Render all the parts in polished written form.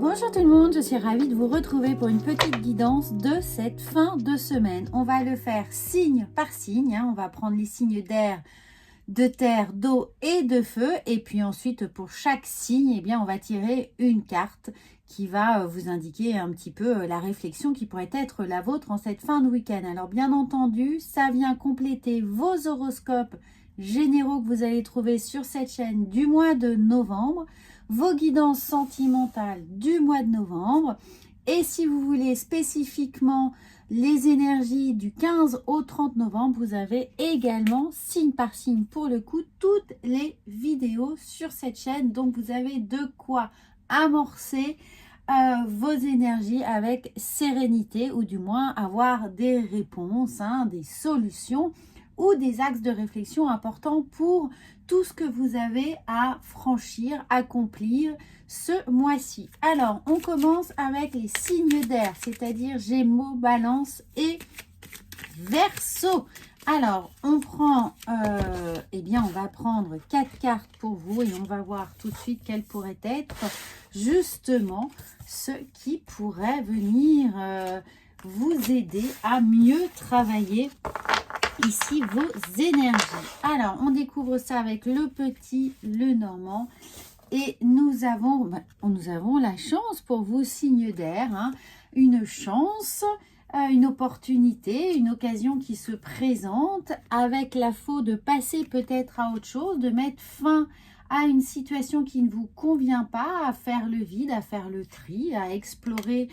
Bonjour tout le monde, je suis ravie de vous retrouver pour une petite guidance de cette fin de semaine. On va le faire signe par signe, on va prendre les signes d'air, de terre, d'eau et de feu. Et puis ensuite, pour chaque signe, on va tirer une carte qui va vous indiquer un petit peu la réflexion qui pourrait être la vôtre en cette fin de week-end. Alors bien entendu, ça vient compléter vos horoscopes généraux que vous allez trouver sur cette chaîne du mois de novembre, vos guidances sentimentales du mois de novembre, et si vous voulez spécifiquement les énergies du 15 au 30 novembre, vous avez également signe par signe pour le coup toutes les vidéos sur cette chaîne, donc vous avez de quoi amorcer vos énergies avec sérénité, ou du moins avoir des réponses, des solutions ou des axes de réflexion importants pour tout ce que vous avez à franchir, accomplir ce mois-ci. Alors, on commence avec les signes d'air, c'est-à-dire Gémeaux, Balance et Verseau. Alors, on prend, on va prendre 4 cartes pour vous et on va voir tout de suite quel pourrait être justement ce qui pourrait venir vous aider à mieux travailler ici vos énergies. Alors, on découvre ça avec le petit, le normand. Et nous avons la chance pour vous, signe d'air, une chance, une opportunité, une occasion qui se présente avec la faute de passer peut-être à autre chose, de mettre fin à une situation qui ne vous convient pas, à faire le vide, à faire le tri, à explorer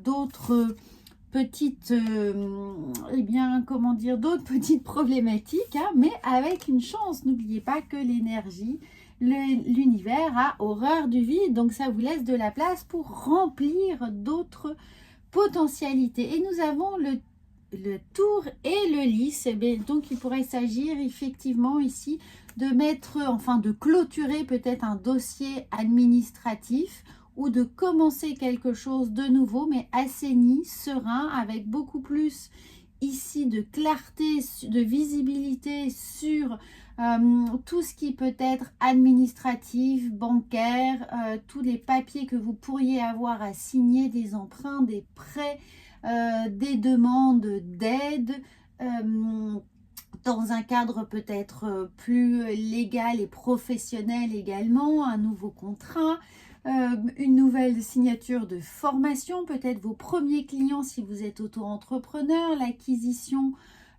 d'autres petites, d'autres petites problématiques, mais avec une chance. N'oubliez pas que l'énergie, l'univers a horreur du vide, donc ça vous laisse de la place pour remplir d'autres potentialités. Et nous avons le tour et le lys, donc il pourrait s'agir effectivement ici de de clôturer peut-être un dossier administratif, ou de commencer quelque chose de nouveau, mais assaini, serein, avec beaucoup plus ici de clarté, de visibilité sur tout ce qui peut être administratif, bancaire, tous les papiers que vous pourriez avoir à signer, des emprunts, des prêts, des demandes d'aide, dans un cadre peut-être plus légal et professionnel également, un nouveau contrat, une nouvelle signature de formation, peut-être vos premiers clients si vous êtes auto-entrepreneur, l'acquisition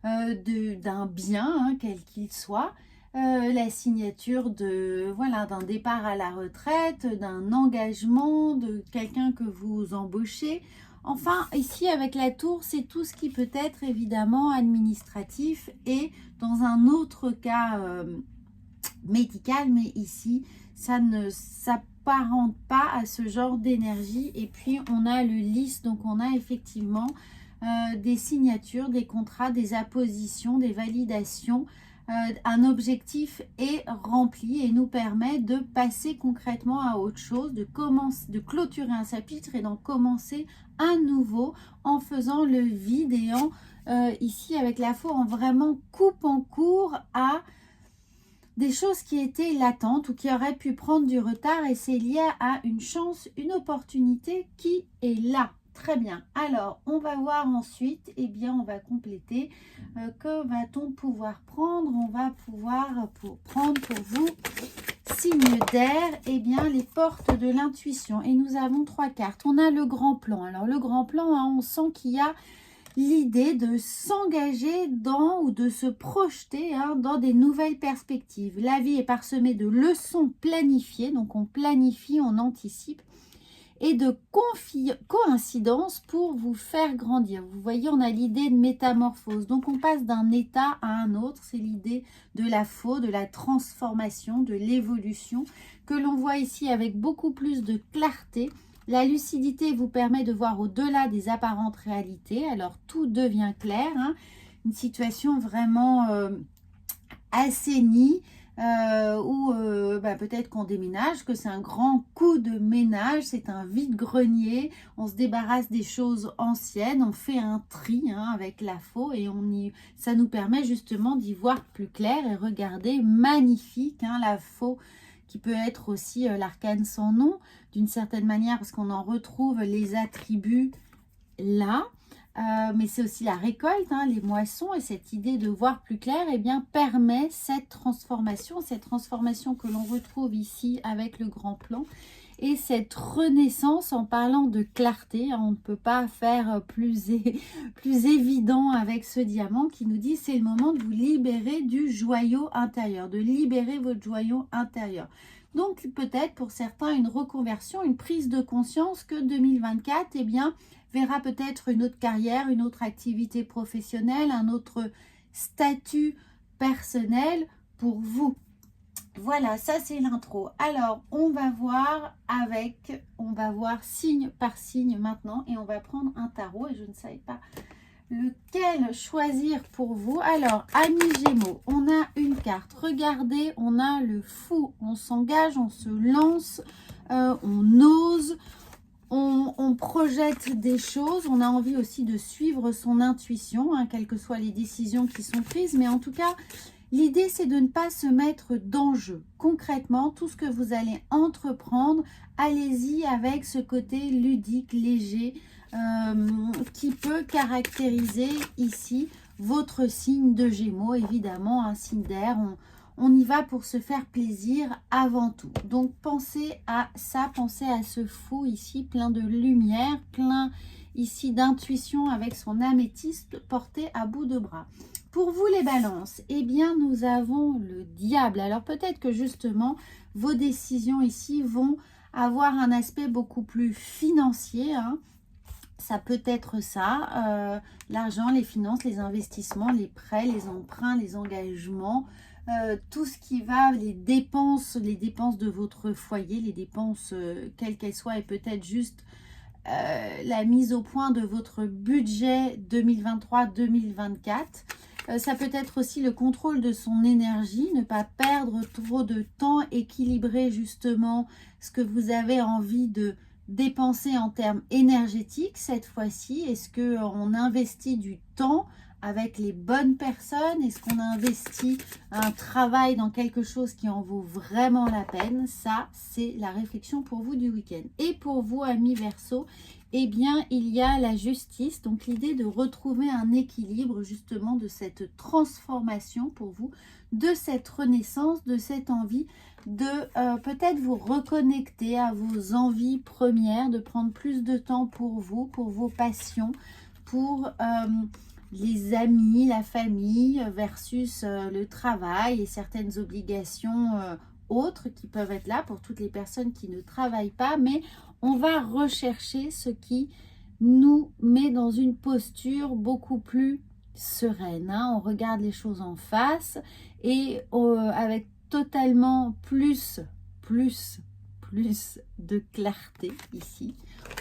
d'un bien, quel qu'il soit, la signature d'un départ à la retraite, d'un engagement, de quelqu'un que vous embauchez. Enfin, ici avec la tour, c'est tout ce qui peut être évidemment administratif et dans un autre cas médical, mais ici, ça ne s'apparente pas à ce genre d'énergie. Et puis, on a le lys, donc on a effectivement des signatures, des contrats, des appositions, des validations. Un objectif est rempli et nous permet de passer concrètement à autre chose, de clôturer un chapitre et d'en commencer un nouveau en faisant le vide et ici avec la faux, en vraiment coupant court à des choses qui étaient latentes ou qui auraient pu prendre du retard, et c'est lié à une chance, une opportunité qui est là. Très bien. Alors, on va voir ensuite, on va compléter. Que va-t-on pouvoir prendre? On va pouvoir prendre pour vous, signe d'air, les portes de l'intuition. Et nous avons 3 cartes. On a le grand plan. Alors, le grand plan, on sent qu'il y a l'idée de s'engager dans ou de se projeter dans des nouvelles perspectives. La vie est parsemée de leçons planifiées, donc on planifie, on anticipe, et de coïncidences pour vous faire grandir. Vous voyez, on a l'idée de métamorphose, donc on passe d'un état à un autre. C'est l'idée de la faute, de la transformation, de l'évolution, que l'on voit ici avec beaucoup plus de clarté. La lucidité vous permet de voir au-delà des apparentes réalités. Alors, tout devient clair. Une situation vraiment assainie, ou peut-être qu'on déménage, que c'est un grand coup de ménage, c'est un vide-grenier. On se débarrasse des choses anciennes, on fait un tri avec la faux et ça nous permet justement d'y voir plus clair et regarder magnifique la faux qui peut être aussi l'arcane sans nom, d'une certaine manière, parce qu'on en retrouve les attributs là. Mais c'est aussi la récolte, hein, les moissons, et cette idée de voir plus clair, eh bien, permet cette transformation que l'on retrouve ici avec le grand plan. Et cette renaissance, en parlant de clarté, hein, on ne peut pas faire plus évident avec ce diamant qui nous dit c'est le moment de vous libérer du joyau intérieur, de libérer votre joyau intérieur. Donc peut-être pour certains une reconversion, une prise de conscience que 2024, eh bien, verra peut-être une autre carrière, une autre activité professionnelle, un autre statut personnel pour vous. Voilà, ça c'est l'intro. Alors, on va voir signe par signe maintenant et on va prendre un tarot et je ne savais pas lequel choisir pour vous. Alors, amis Gémeaux, on a une carte. Regardez, on a le fou. On s'engage, on se lance, on ose. On projette des choses, on a envie aussi de suivre son intuition, hein, quelles que soient les décisions qui sont prises. Mais en tout cas, l'idée, c'est de ne pas se mettre d'enjeu. Concrètement, tout ce que vous allez entreprendre, allez-y avec ce côté ludique, léger, qui peut caractériser ici votre signe de Gémeaux. Évidemment, un signe d'air, on y va pour se faire plaisir avant tout. Donc, pensez à ça, pensez à ce fou ici, plein de lumière, plein ici d'intuition avec son améthyste porté à bout de bras. Pour vous les balances, eh bien, nous avons le diable. Alors, peut-être que justement, vos décisions ici vont avoir un aspect beaucoup plus financier, hein. Ça peut être ça, l'argent, les finances, les investissements, les prêts, les emprunts, les engagements, tout ce qui va, les dépenses de votre foyer, les dépenses quelles qu'elles soient, et peut-être juste la mise au point de votre budget 2023-2024. Ça peut être aussi le contrôle de son énergie, ne pas perdre trop de temps, équilibrer justement ce que vous avez envie de dépenser en termes énergétiques cette fois-ci. Est-ce qu'on investit du temps avec les bonnes personnes? Est-ce qu'on investit un travail dans quelque chose qui en vaut vraiment la peine? Ça, c'est la réflexion pour vous du week-end. Et pour vous, amis Verseau, eh bien, il y a la justice. Donc, l'idée de retrouver un équilibre justement de cette transformation pour vous, de cette renaissance, de cette envie de peut-être vous reconnecter à vos envies premières, de prendre plus de temps pour vous, pour vos passions, pour les amis, la famille versus le travail et certaines obligations autres qui peuvent être là pour toutes les personnes qui ne travaillent pas. Mais on va rechercher ce qui nous met dans une posture beaucoup plus sereine, hein. On regarde les choses en face et avec totalement plus de clarté ici.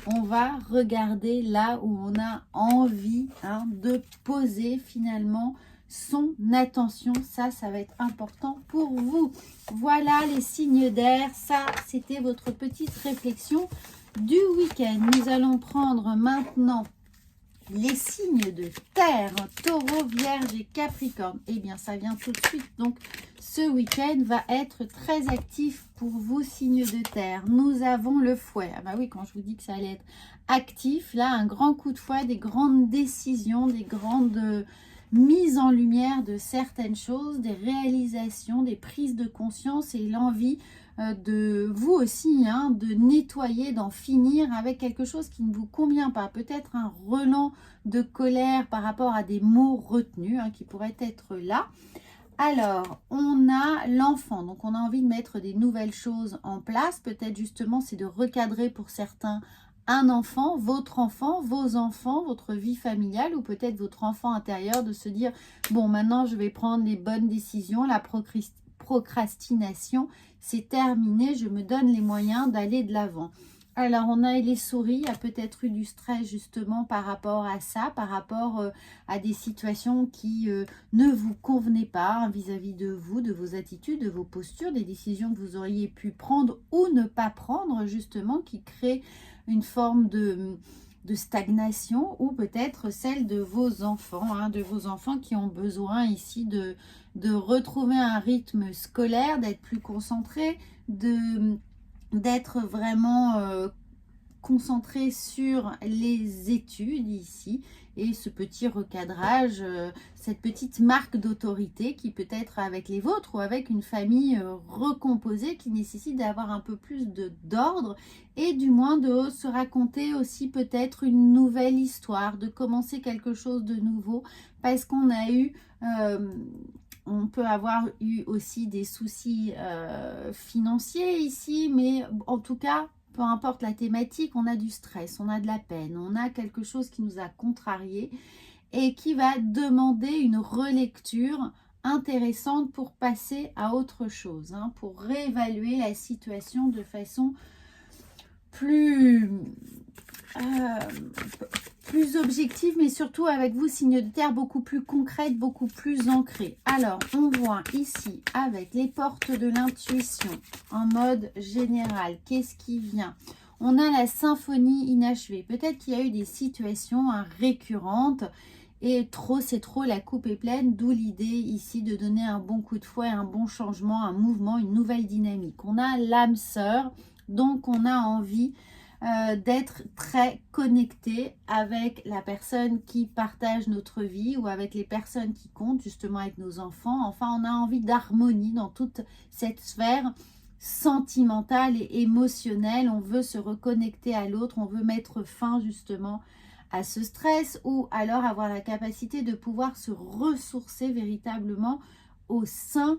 On va regarder là où on a envie, hein, de poser finalement son attention. Ça va être important pour vous. Voilà les signes d'air. Ça, c'était votre petite réflexion du week-end. Nous allons prendre maintenant les signes de terre, Taureau, Vierge et Capricorne. Eh bien, ça vient tout de suite. Donc, ce week-end va être très actif pour vous, signes de terre. Nous avons le fouet. Ah bah oui, quand je vous dis que ça allait être actif, là, un grand coup de fouet, des grandes décisions, des grandes mises en lumière de certaines choses, des réalisations, des prises de conscience et l'envie de vous aussi, hein, de nettoyer, d'en finir avec quelque chose qui ne vous convient pas. Peut-être un relent de colère par rapport à des mots retenus, hein, qui pourraient être là. Alors, on a l'enfant. Donc, on a envie de mettre des nouvelles choses en place. Peut-être justement, c'est de recadrer pour certains un enfant, vos enfants, votre vie familiale ou peut-être votre enfant intérieur, de se dire, bon, maintenant, je vais prendre les bonnes décisions, la procrastination, c'est terminé, je me donne les moyens d'aller de l'avant. Alors, on a les souris, il y a peut-être eu du stress justement par rapport à ça, par rapport à des situations qui ne vous convenaient pas, hein, vis-à-vis de vous, de vos attitudes, de vos postures, des décisions que vous auriez pu prendre ou ne pas prendre justement, qui créent une forme de stagnation ou peut-être celle de vos enfants, hein, de vos enfants qui ont besoin ici de retrouver un rythme scolaire, d'être plus concentrés, d'être vraiment concentré sur les études ici et ce petit recadrage, cette petite marque d'autorité qui peut être avec les vôtres ou avec une famille recomposée qui nécessite d'avoir un peu plus d'ordre et du moins de se raconter aussi peut-être une nouvelle histoire, de commencer quelque chose de nouveau parce qu'on a eu... on peut avoir eu aussi des soucis financiers ici, mais en tout cas, peu importe la thématique, on a du stress, on a de la peine, on a quelque chose qui nous a contrariés et qui va demander une relecture intéressante pour passer à autre chose, hein, pour réévaluer la situation de façon plus objective, mais surtout avec vous, signe de terre, beaucoup plus concrète, beaucoup plus ancrée. Alors, on voit ici, avec les portes de l'intuition, en mode général, qu'est-ce qui vient? On a la symphonie inachevée. Peut-être qu'il y a eu des situations récurrentes, et trop, c'est trop, la coupe est pleine, d'où l'idée ici de donner un bon coup de fouet, un bon changement, un mouvement, une nouvelle dynamique. On a l'âme sœur, donc on a envie d'être très connecté avec la personne qui partage notre vie ou avec les personnes qui comptent, justement avec nos enfants. Enfin, on a envie d'harmonie dans toute cette sphère sentimentale et émotionnelle. On veut se reconnecter à l'autre, on veut mettre fin justement à ce stress ou alors avoir la capacité de pouvoir se ressourcer véritablement au sein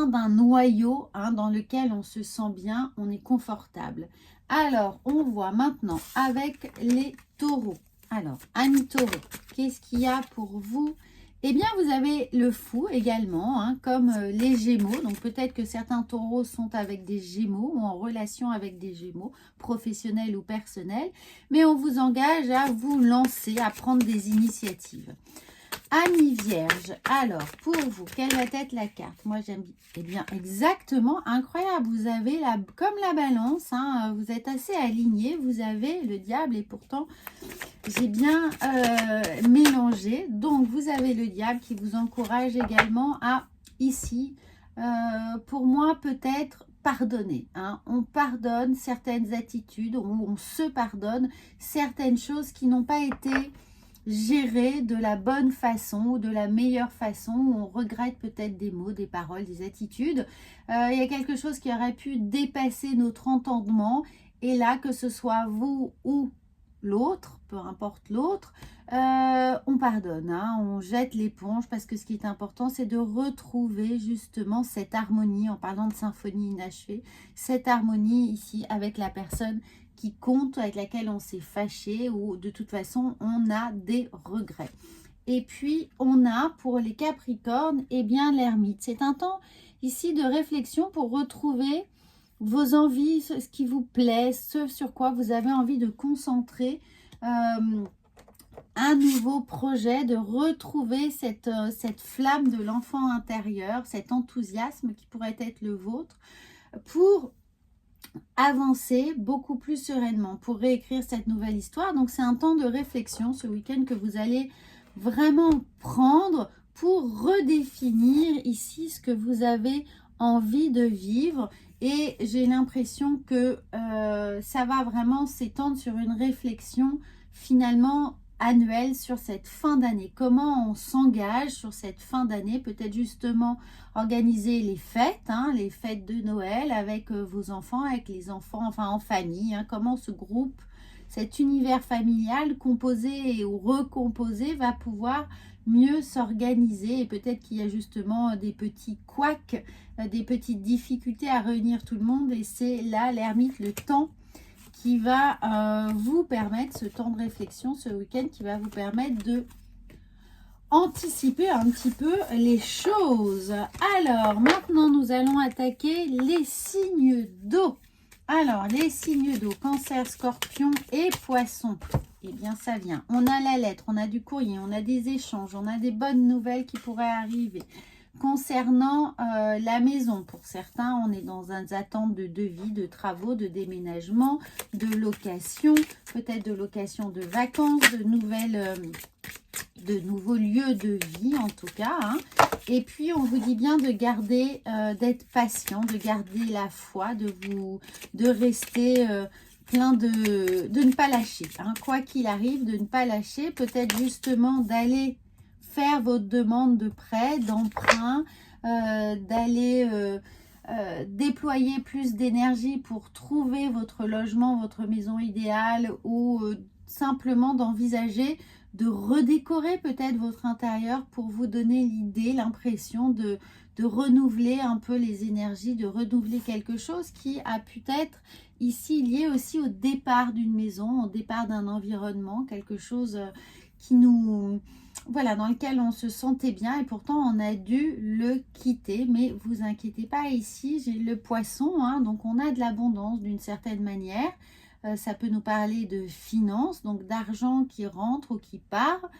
d'un noyau, hein, dans lequel on se sent bien, on est confortable. Alors, on voit maintenant avec les taureaux. Alors, amis taureaux, qu'est-ce qu'il y a pour vous? Eh bien, vous avez le fou également, hein, comme les gémeaux. Donc, peut-être que certains taureaux sont avec des gémeaux ou en relation avec des gémeaux, professionnels ou personnels. Mais on vous engage à vous lancer, à prendre des initiatives. Amis vierge, alors pour vous, quelle va être la carte? Moi j'aime bien, eh bien exactement, incroyable, vous avez comme la balance, hein, vous êtes assez aligné, vous avez le diable et pourtant j'ai bien mélangé. Donc vous avez le diable qui vous encourage également à ici, pour moi peut-être pardonner, hein. On pardonne certaines attitudes, on se pardonne certaines choses qui n'ont pas été gérer de la bonne façon ou de la meilleure façon, où on regrette peut-être des mots, des paroles, des attitudes. Il y a quelque chose qui aurait pu dépasser notre entendement et là, que ce soit vous ou l'autre, peu importe l'autre, on pardonne, hein, on jette l'éponge parce que ce qui est important, c'est de retrouver justement cette harmonie, en parlant de symphonie inachevée, cette harmonie ici avec la personne qui compte, avec laquelle on s'est fâché ou de toute façon on a des regrets. Et puis on a pour les Capricornes, eh bien l'ermite. C'est un temps ici de réflexion pour retrouver vos envies, ce qui vous plaît, ce sur quoi vous avez envie de concentrer un nouveau projet, de retrouver cette flamme de l'enfant intérieur, cet enthousiasme qui pourrait être le vôtre pour avancer beaucoup plus sereinement, pour réécrire cette nouvelle histoire. Donc c'est un temps de réflexion ce week-end que vous allez vraiment prendre pour redéfinir ici ce que vous avez envie de vivre. Et j'ai l'impression que ça va vraiment s'étendre sur une réflexion finalement annuelle sur cette fin d'année. Comment on s'engage sur cette fin d'année? Peut-être justement organiser les fêtes, hein, les fêtes de Noël avec vos enfants, avec les enfants, enfin en famille. Hein, comment ce groupe, cet univers familial composé ou recomposé va pouvoir mieux s'organiser. Et peut-être qu'il y a justement des petits couacs, des petites difficultés à réunir tout le monde. Et c'est là l'ermite, le temps qui va vous permettre, ce temps de réflexion, ce week-end, qui va vous permettre de anticiper un petit peu les choses. Alors, maintenant, nous allons attaquer les signes d'eau. Alors, les signes d'eau, Cancer, Scorpion et Poisson. Eh bien, ça vient. On a la lettre, on a du courrier, on a des échanges, on a des bonnes nouvelles qui pourraient arriver. concernant la maison. Pour certains, on est dans une attente de devis, de travaux, de déménagement, de location, peut-être de location de vacances, de nouveaux lieux de vie en tout cas. Hein. Et puis, on vous dit bien de garder, d'être patient, de garder la foi, de rester plein de ne pas lâcher. Hein. Quoi qu'il arrive, de ne pas lâcher, peut-être justement d'aller faire votre demande de prêt, d'emprunt, d'aller déployer plus d'énergie pour trouver votre logement, votre maison idéale ou simplement d'envisager de redécorer peut-être votre intérieur pour vous donner l'idée, l'impression de renouveler un peu les énergies, de renouveler quelque chose qui a pu être ici lié aussi au départ d'une maison, au départ d'un environnement, quelque chose qui nous... Voilà, dans lequel on se sentait bien et pourtant on a dû le quitter. Mais vous inquiétez pas, ici j'ai le poisson, hein, donc on a de l'abondance d'une certaine manière. Ça peut nous parler de finances, donc d'argent qui rentre ou qui part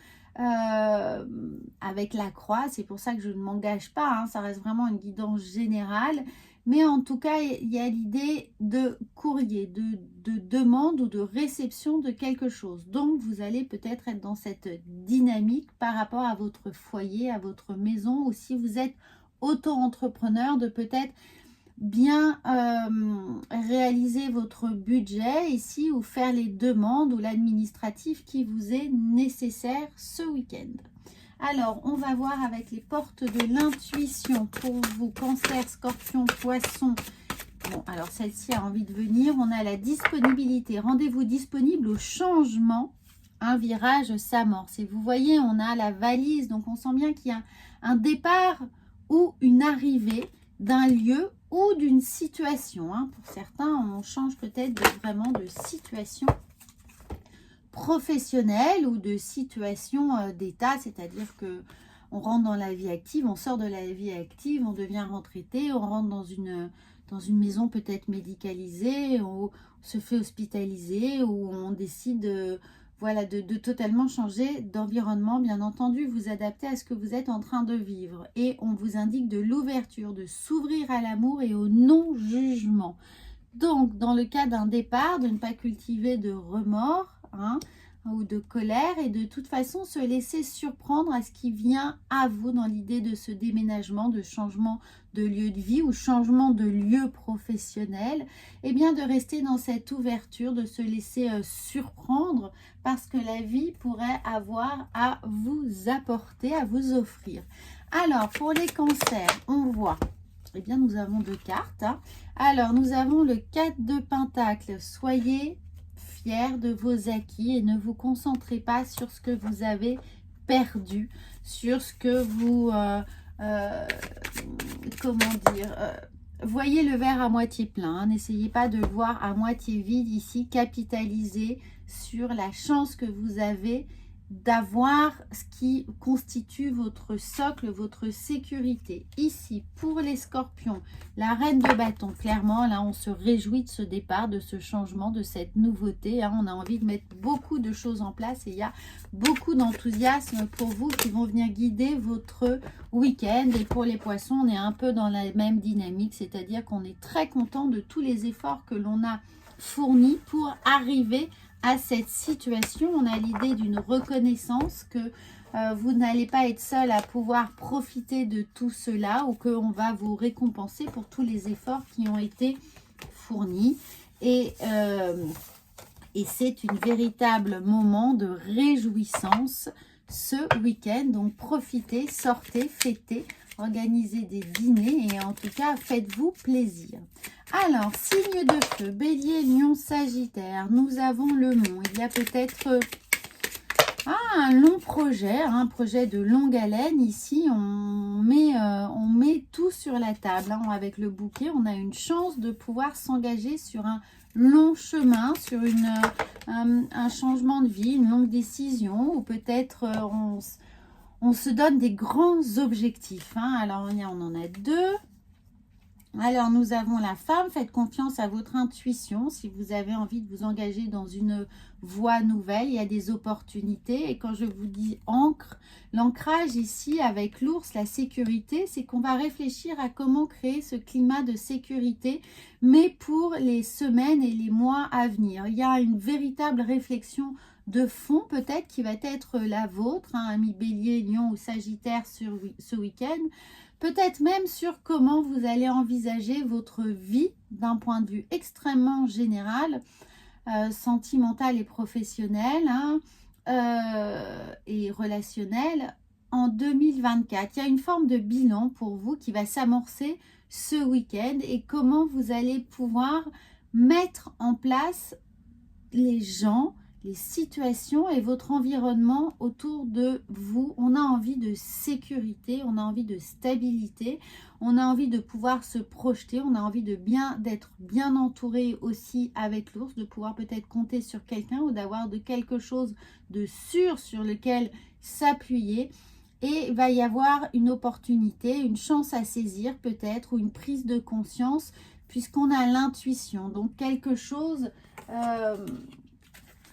avec la croix. C'est pour ça que je ne m'engage pas, hein, ça reste vraiment une guidance générale. Mais en tout cas, il y a l'idée de courrier, de demande ou de réception de quelque chose. Donc, vous allez peut-être être dans cette dynamique par rapport à votre foyer, à votre maison, ou si vous êtes auto-entrepreneur, de peut-être bien réaliser votre budget ici ou faire les demandes ou l'administratif qui vous est nécessaire ce week-end. Alors, on va voir avec les portes de l'intuition pour vous, Cancer, Scorpion, Poisson. Bon, alors celle-ci a envie de venir. On a la disponibilité. Rendez-vous disponible au changement. Un virage s'amorce. Et vous voyez, on a la valise. Donc, on sent bien qu'il y a un départ ou une arrivée d'un lieu ou d'une situation. Hein. Pour certains, on change peut-être vraiment de situation professionnelle ou de situation d'état, c'est-à-dire que on rentre dans la vie active, on sort de la vie active, on devient retraité, on rentre dans une maison peut-être médicalisée, on se fait hospitaliser ou on décide voilà, de totalement changer d'environnement, bien entendu, vous adapter à ce que vous êtes en train de vivre. Et on vous indique de l'ouverture, de s'ouvrir à l'amour et au non-jugement. Donc, dans le cas d'un départ, de ne pas cultiver de remords, hein, ou de colère, et de toute façon se laisser surprendre à ce qui vient à vous dans l'idée de ce déménagement, de changement de lieu de vie ou changement de lieu professionnel, et bien de rester dans cette ouverture, de se laisser surprendre parce que la vie pourrait avoir à vous apporter, à vous offrir. Alors, pour les cancers, on voit, eh bien nous avons deux cartes. Hein. Alors, nous avons le 4 de Pentacles. Soyez fiers de vos acquis et ne vous concentrez pas sur ce que vous avez perdu, sur ce que vous, comment dire, voyez le verre à moitié plein. Hein. N'essayez pas de le voir à moitié vide ici. Capitalisez sur la chance que vous avez d'avoir ce qui constitue votre socle, votre sécurité. Ici, pour les scorpions, la reine de bâton, clairement, là, on se réjouit de ce départ, de ce changement, de cette nouveauté. Hein. On a envie de mettre beaucoup de choses en place et il y a beaucoup d'enthousiasme pour vous qui vont venir guider votre week-end. Et pour les poissons, on est un peu dans la même dynamique, c'est-à-dire qu'on est très content de tous les efforts que l'on a fournis pour arriver à cette situation. On a l'idée d'une reconnaissance que vous n'allez pas être seul à pouvoir profiter de tout cela ou qu'on va vous récompenser pour tous les efforts qui ont été fournis. Et c'est un véritable moment de réjouissance ce week-end. Donc profitez, sortez, fêtez, organisez des dîners et en tout cas faites-vous plaisir. Alors, signe de feu, Bélier, Lion, Sagittaire, nous avons le Mont. Il y a peut-être un long projet, un projet de longue haleine. Ici, on met tout sur la table. Hein. Avec le bouquet, on a une chance de pouvoir s'engager sur un long chemin, sur un changement de vie, une longue décision, ou peut-être on se donne des grands objectifs. Hein. Alors, on en a deux. Alors, nous avons la femme. Faites confiance à votre intuition. Si vous avez envie de vous engager dans une voie nouvelle, il y a des opportunités. Et quand je vous dis ancre, l'ancrage ici avec l'ours, la sécurité, c'est qu'on va réfléchir à comment créer ce climat de sécurité, mais pour les semaines et les mois à venir. Il y a une véritable réflexion de fond peut-être qui va être la vôtre, hein, ami Bélier, Lion ou Sagittaire sur ce week-end. Peut-être même sur comment vous allez envisager votre vie d'un point de vue extrêmement général, sentimental et professionnel, hein, et relationnel en 2024. Il y a une forme de bilan pour vous qui va s'amorcer ce week-end et comment vous allez pouvoir mettre en place les gens, les situations et votre environnement autour de vous. On a envie de sécurité, on a envie de stabilité, on a envie de pouvoir se projeter, on a envie d'être bien entouré aussi avec l'ours, de pouvoir peut-être compter sur quelqu'un ou d'avoir de quelque chose de sûr sur lequel s'appuyer. Et il va y avoir une opportunité, une chance à saisir peut-être, ou une prise de conscience, puisqu'on a l'intuition. Donc quelque chose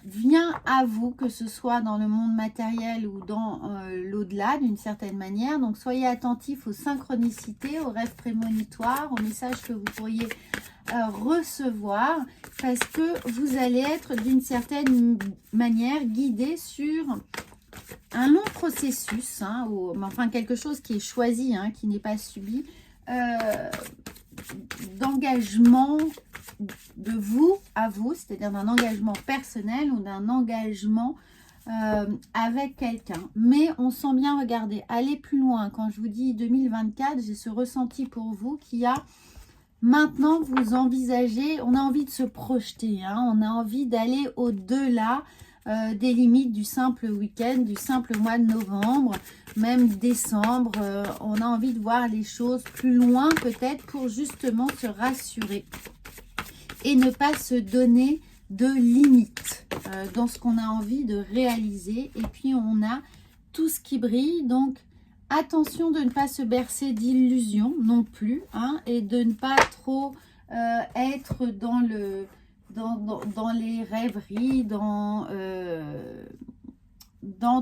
vient à vous, que ce soit dans le monde matériel ou dans l'au-delà d'une certaine manière. Donc soyez attentifs aux synchronicités, aux rêves prémonitoires, aux messages que vous pourriez recevoir, parce que vous allez être d'une certaine manière guidé sur un long processus, hein, enfin quelque chose qui est choisi, hein, qui n'est pas subi, d'engagement de vous à vous, c'est-à-dire d'un engagement personnel ou d'un engagement avec quelqu'un. Mais on sent bien, regardez, aller plus loin. Quand je vous dis 2024, j'ai ce ressenti pour vous qui a maintenant, vous envisagez, on a envie de se projeter, hein, on a envie d'aller au-delà des limites du simple week-end, du simple mois de novembre, même décembre. On a envie de voir les choses plus loin peut-être pour justement se rassurer et ne pas se donner de limites dans ce qu'on a envie de réaliser. Et puis on a tout ce qui brille, donc attention de ne pas se bercer d'illusions non plus, hein, et de ne pas trop être dans les rêveries, dans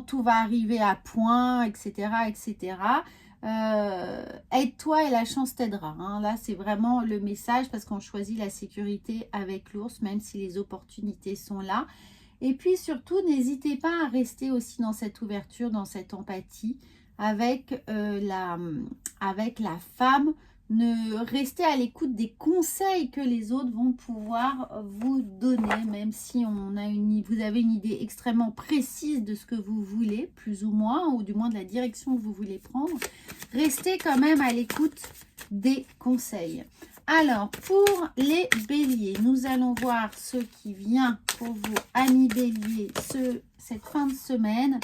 tout va arriver à point, etc. etc. Aide-toi et la chance t'aidera, hein. Là, c'est vraiment le message parce qu'on choisit la sécurité avec l'ours, même si les opportunités sont là. Et puis surtout, n'hésitez pas à rester aussi dans cette ouverture, dans cette empathie avec la femme. Ne restez à l'écoute des conseils que les autres vont pouvoir vous donner, même si vous avez une idée extrêmement précise de ce que vous voulez, plus ou moins, ou du moins de la direction que vous voulez prendre. Restez quand même à l'écoute des conseils. Alors, pour les béliers, nous allons voir ce qui vient pour vous, amis béliers, cette fin de semaine.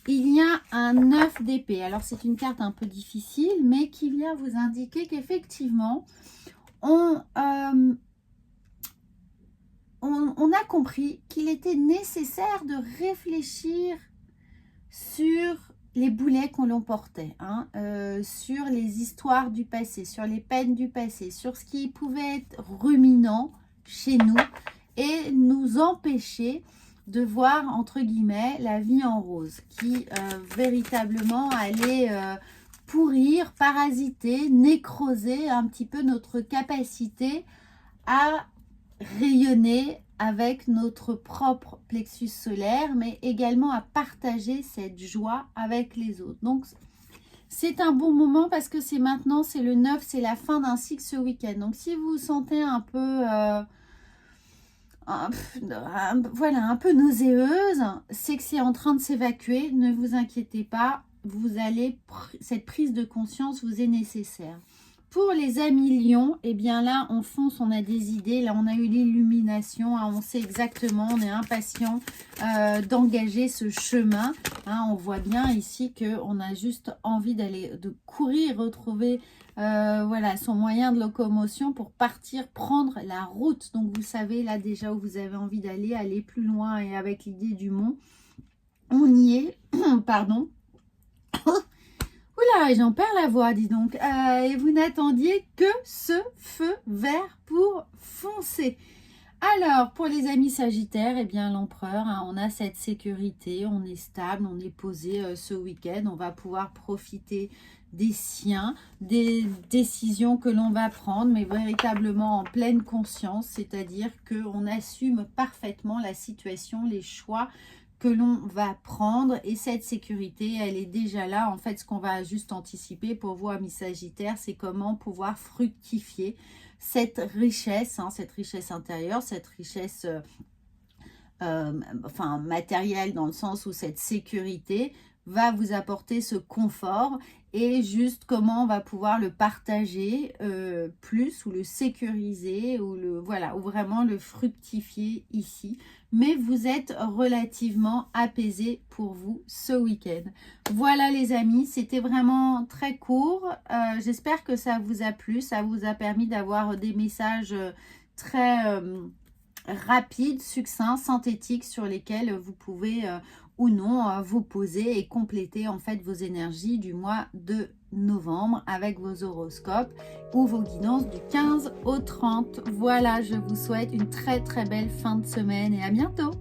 Il y a un 9 d'épée. Alors, c'est une carte un peu difficile, mais qui vient vous indiquer qu'effectivement, on a compris qu'il était nécessaire de réfléchir sur les boulets qu'on l'emportait, hein, sur les histoires du passé, sur les peines du passé, sur ce qui pouvait être ruminant chez nous et nous empêcher de voir, entre guillemets, la vie en rose, qui véritablement allait pourrir, parasiter, nécroser un petit peu notre capacité à rayonner avec notre propre plexus solaire, mais également à partager cette joie avec les autres. Donc, c'est un bon moment parce que c'est maintenant, c'est le 9, c'est la fin d'un cycle ce week-end. Donc, si vous vous sentez un peu... voilà, un peu nauséeuse, c'est que c'est en train de s'évacuer. Ne vous inquiétez pas, cette prise de conscience vous est nécessaire. Pour les amis lions, eh bien là, on fonce, on a des idées. Là, on a eu l'illumination. Hein, on sait exactement, on est impatient d'engager ce chemin. Hein, on voit bien ici qu'on a juste envie de courir, retrouver voilà, son moyen de locomotion pour partir, prendre la route. Donc, vous savez là déjà où vous avez envie aller plus loin et avec l'idée du mont. On y est, pardon. Oula, j'en perds la voix, dis donc. Et vous n'attendiez que ce feu vert pour foncer. Alors, pour les amis Sagittaires, eh bien l'empereur, hein, on a cette sécurité, on est stable, on est posé ce week-end. On va pouvoir profiter des siens, des décisions que l'on va prendre, mais véritablement en pleine conscience, c'est-à-dire qu'on assume parfaitement la situation, les choix que l'on va prendre, et cette sécurité, elle est déjà là. En fait, ce qu'on va juste anticiper pour vous, amis Sagittaires, c'est comment pouvoir fructifier cette richesse, hein, cette richesse intérieure, cette richesse enfin matérielle, dans le sens où cette sécurité va vous apporter ce confort, et juste comment on va pouvoir le partager plus, ou le sécuriser, ou le voilà, ou vraiment le fructifier ici. Mais vous êtes relativement apaisé pour vous ce week-end. Voilà les amis, c'était vraiment très court. J'espère que ça vous a plu, ça vous a permis d'avoir des messages très rapides, succincts, synthétiques, sur lesquels vous pouvez ou non vous poser et compléter en fait vos énergies du mois de novembre avec vos horoscopes ou vos guidances du 15 au 30. Voilà, je vous souhaite une très très belle fin de semaine et à bientôt.